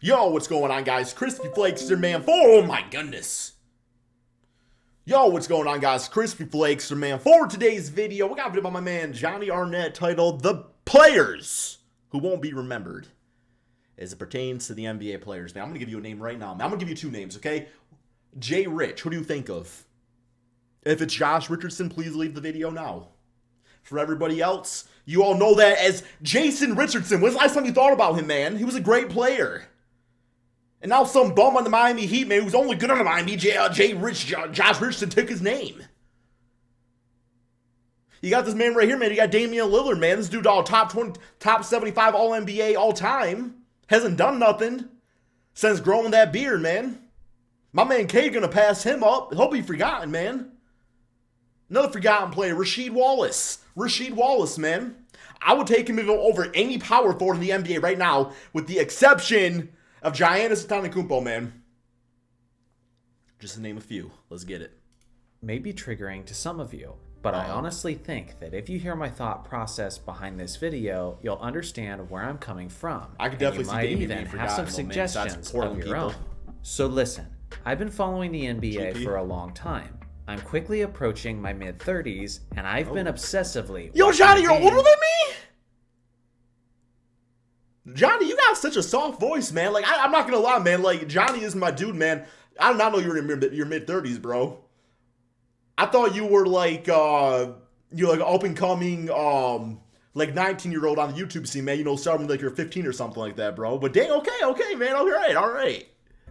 Yo, what's going on, guys? Crispy Flakes, your man 4. Oh my goodness. Yo, what's going on, guys? Crispy Flakes, your man 4. Today's video, we got a video about my man Johnny Arnett titled The Players Who Won't Be Remembered as it pertains to the NBA players. Man, I'm going to give you a name right now. Man, I'm going to give you two names, okay? Jay Rich, who do you think of? If it's Josh Richardson, please leave the video now. For everybody else, you all know that as Jason Richardson. When's the last time you thought about him, man? He was a great player. And now some bum on the Miami Heat, man, who's only good on the Miami, Josh Richardson took his name. You got this man right here, man. You got Damian Lillard, man. This dude all top 20, top 75 All-NBA all time. Hasn't done nothing since growing that beard, man. My man K gonna pass him up. He'll be forgotten, man. Another forgotten player, Rasheed Wallace. Rasheed Wallace, man. I would take him over any power forward in the NBA right now, with the exception of Giannis Antetokounmpo, man. Just to name a few. Let's get it. May be triggering to some of you, but I honestly think that if you hear my thought process behind this video, you'll understand where I'm coming from. I could definitely see Damian even have some suggestions of your own. So listen, I've been following the NBA for a long time. I'm quickly approaching my mid-30s, and I've been obsessively... Yo, Johnny, you're older than me? Johnny, you got such a soft voice, man. Like, I'm not gonna lie, man. Like, Johnny is my dude, man. I did not know you were in your mid-30s, bro. I thought you were like, you're like an up-and-coming, like 19-year-old on the YouTube scene, man. You know, starting like you're 15 or something like that, bro. But dang, okay, man. All right.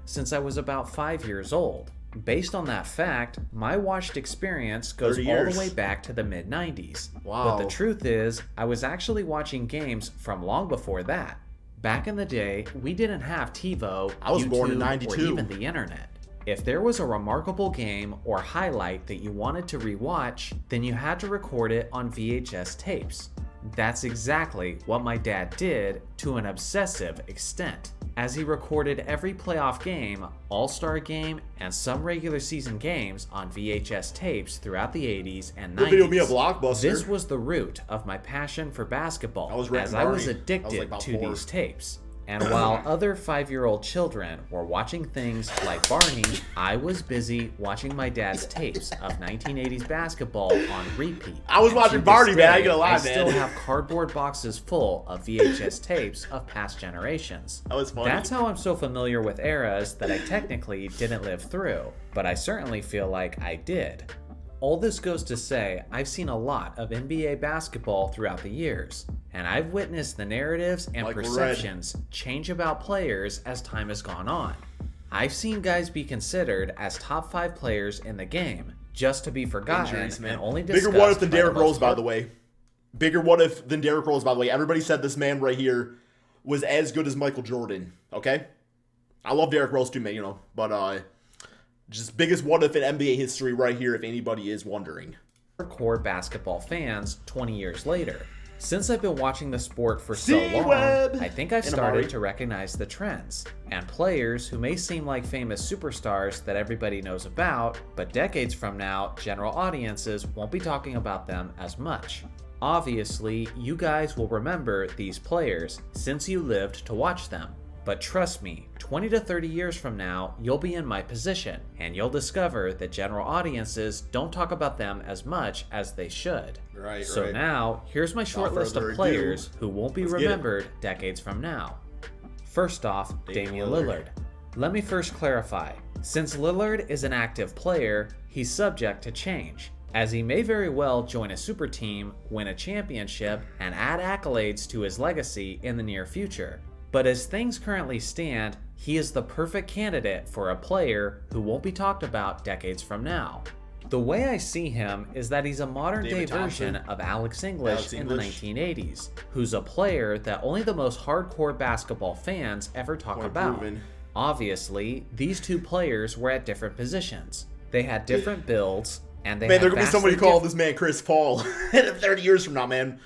Since I was about 5 years old. Based on that fact, my watched experience goes all the way back to the mid-90s. Wow. But the truth is, I was actually watching games from long before that. Back in the day, we didn't have TiVo, I was YouTube, born in 92. or even the internet. If there was a remarkable game or highlight that you wanted to rewatch, then you had to record it on VHS tapes. That's exactly what my dad did to an obsessive extent, as he recorded every playoff game, all-star game, and some regular season games on VHS tapes throughout the 80s and 90s. Video me a blockbuster. This was the root of my passion for basketball, as I was addicted to these tapes. And while other 5-year-old children were watching things like Barney, I was busy watching my dad's tapes of 1980s basketball on repeat. I was watching Barney, man. I ain't gonna lie, man. I still have cardboard boxes full of VHS tapes of past generations. That was funny. That's how I'm so familiar with eras that I technically didn't live through, but I certainly feel like I did. All this goes to say, I've seen a lot of NBA basketball throughout the years, and I've witnessed the narratives and perceptions change about players as time has gone on. I've seen guys be considered as top 5 players in the game, just to be forgotten and only discussed. Bigger what if than Derrick Rose, by the way. Bigger what if than Derrick Rose, by the way. Everybody said this man right here was as good as Michael Jordan, okay? I love Derrick Rose too, man, you know, but just biggest what if in NBA history right here, if anybody is wondering. Core basketball fans 20 years later. Since I've been watching the sport for so long, I think I've started to recognize the trends and players who may seem like famous superstars that everybody knows about, but decades from now, general audiences won't be talking about them as much. Obviously, you guys will remember these players since you lived to watch them. But trust me, 20 to 30 years from now, you'll be in my position, and you'll discover that general audiences don't talk about them as much as they should. So now, here's my short list of players who won't be remembered decades from now. First off, Damian Lillard. Let me first clarify. Since Lillard is an active player, he's subject to change, as he may very well join a super team, win a championship, and add accolades to his legacy in the near future. But as things currently stand, he is the perfect candidate for a player who won't be talked about decades from now. The way I see him is that he's a modern-day version of Alex English in the 1980s, who's a player that only the most hardcore basketball fans ever talk about. Obviously, these two players were at different positions. They had different builds, and they had they're gonna be somebody call this man Chris Paul 30 years from now, man.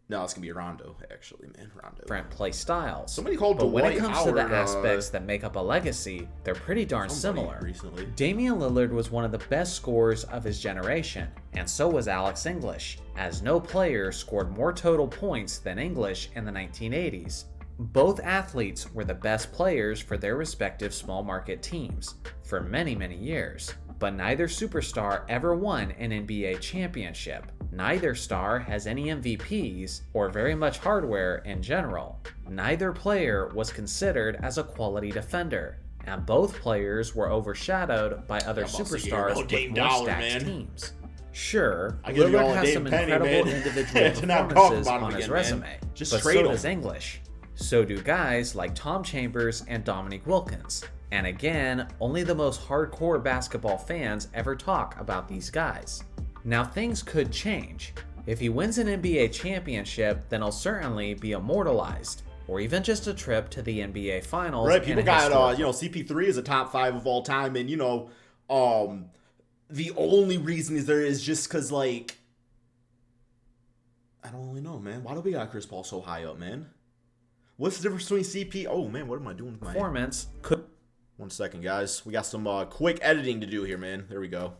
No, it's going to be Rondo, actually, man. Rondo. Different play styles. Somebody called But Dwight when it comes Howard, to the aspects that make up a legacy, they're pretty darn similar. Recently. Damian Lillard was one of the best scorers of his generation, and so was Alex English, as no player scored more total points than English in the 1980s. Both athletes were the best players for their respective small market teams for many, many years, but neither superstar ever won an NBA championship. Neither star has any MVPs or very much hardware in general. Neither player was considered as a quality defender, and both players were overshadowed by other superstars with more stacked teams. Sure, Lillard has some incredible individual performances on his resume, but so does English. So do guys like Tom Chambers and Dominique Wilkins. And again, only the most hardcore basketball fans ever talk about these guys. Now things could change. If he wins an NBA championship, then he'll certainly be immortalized, or even just a trip to the NBA Finals. Right, people got, CP3 is a top 5 of all time, and, the only reason is just because, like, I don't really know, man. Why do we got Chris Paul so high up, man? What's the difference between CP? Oh, man, what am I doing with my performance? Could 1 second, guys. We got some quick editing to do here, man. There we go.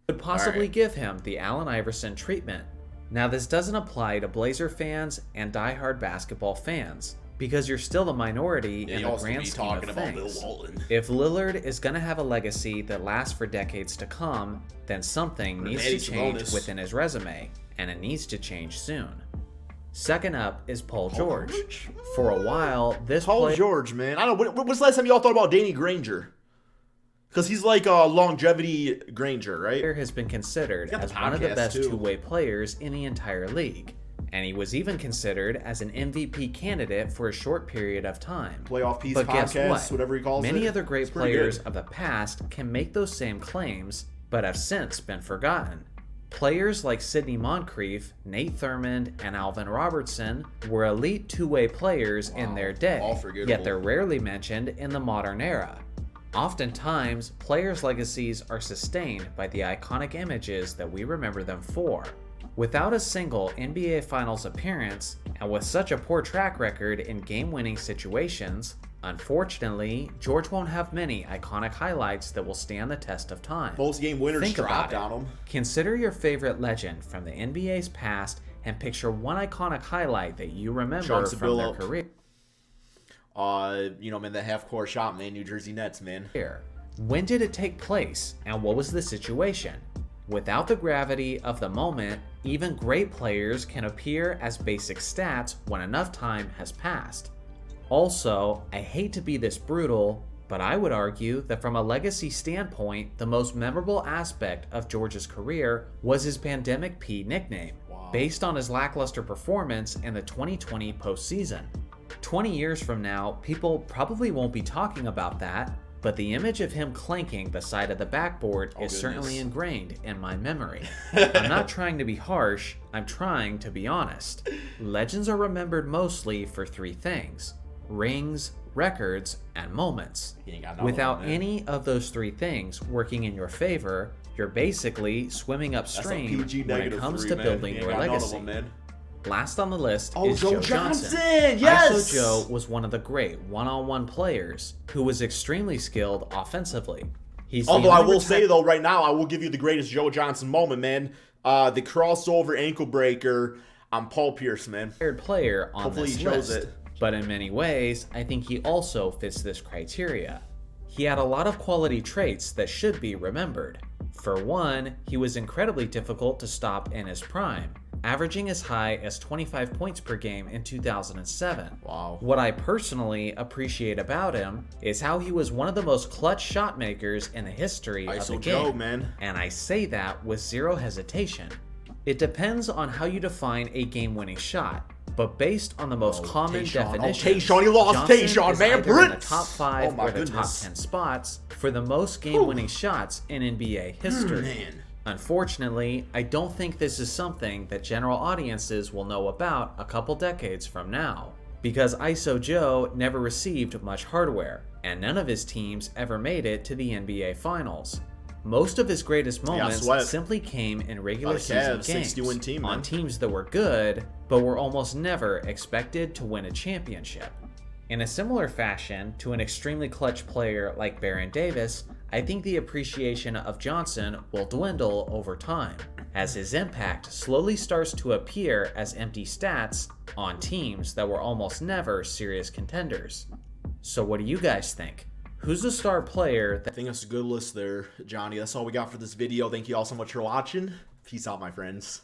Could possibly give him the Allen Iverson treatment. Now, this doesn't apply to Blazer fans and diehard basketball fans, because you're still the minority in the grand scheme of things. If Lillard is going to have a legacy that lasts for decades to come, then something needs to change within his resume, and it needs to change soon. Second up is Paul George. For a while, this Paul George, man. I don't know. What's the last time y'all thought about Danny Granger? Because he's like a longevity Granger, right? Has been considered as one of the best two-way players in the entire league. And he was even considered as an MVP candidate for a short period of time. Playoff Peace podcast, whatever he calls it. Many other great players of the past can make those same claims, but have since been forgotten. Players like Sidney Moncrief, Nate Thurmond, and Alvin Robertson were elite two-way players in their day, yet they're rarely mentioned in the modern era. Oftentimes, players' legacies are sustained by the iconic images that we remember them for. Without a single NBA Finals appearance, and with such a poor track record in game-winning situations, unfortunately, George won't have many iconic highlights that will stand the test of time. Post-game winners dropped on him. Consider your favorite legend from the NBA's past and picture one iconic highlight that you remember from their career. Man, that half-court shot, man, New Jersey Nets, man. When did it take place, and what was the situation? Without the gravity of the moment, even great players can appear as basic stats when enough time has passed. Also, I hate to be this brutal, but I would argue that from a legacy standpoint, the most memorable aspect of George's career was his Pandemic P nickname, based on his lackluster performance in the 2020 postseason. 20 years from now, people probably won't be talking about that, but the image of him clanking the side of the backboard is certainly ingrained in my memory. I'm not trying to be harsh, I'm trying to be honest. Legends are remembered mostly for 3 things: rings, records, and moments. Without any of those 3 things working in your favor, you're basically swimming upstream when it comes to building your legacy. Last on the list is Joe Johnson. Yes! ISO Joe was one of the great one-on-one players who was extremely skilled offensively. Although I will say, though, right now, I will give you the greatest Joe Johnson moment, man. The crossover ankle breaker on Paul Pierce, man. Player on this list. But in many ways, I think he also fits this criteria. He had a lot of quality traits that should be remembered. For one, he was incredibly difficult to stop in his prime, averaging as high as 25 points per game in 2007. Wow. What I personally appreciate about him is how he was one of the most clutch shot makers in the history of the game. Joe, man. And I say that with zero hesitation. It depends on how you define a game-winning shot, but based on the most common definition, Tayshaun, he lost Tayshaun, man. In the top 5 or the top 10 spots for the most game-winning shots in NBA history. Unfortunately, I don't think this is something that general audiences will know about a couple decades from now, because ISO Joe never received much hardware, and none of his teams ever made it to the NBA Finals. Most of his greatest moments simply came in regular season games on teams that were good, but were almost never expected to win a championship. In a similar fashion to an extremely clutch player like Baron Davis, I think the appreciation of Johnson will dwindle over time, as his impact slowly starts to appear as empty stats on teams that were almost never serious contenders. So what do you guys think? Who's a star player that... I think that's a good list there, Johnny. That's all we got for this video. Thank you all so much for watching. Peace out, my friends.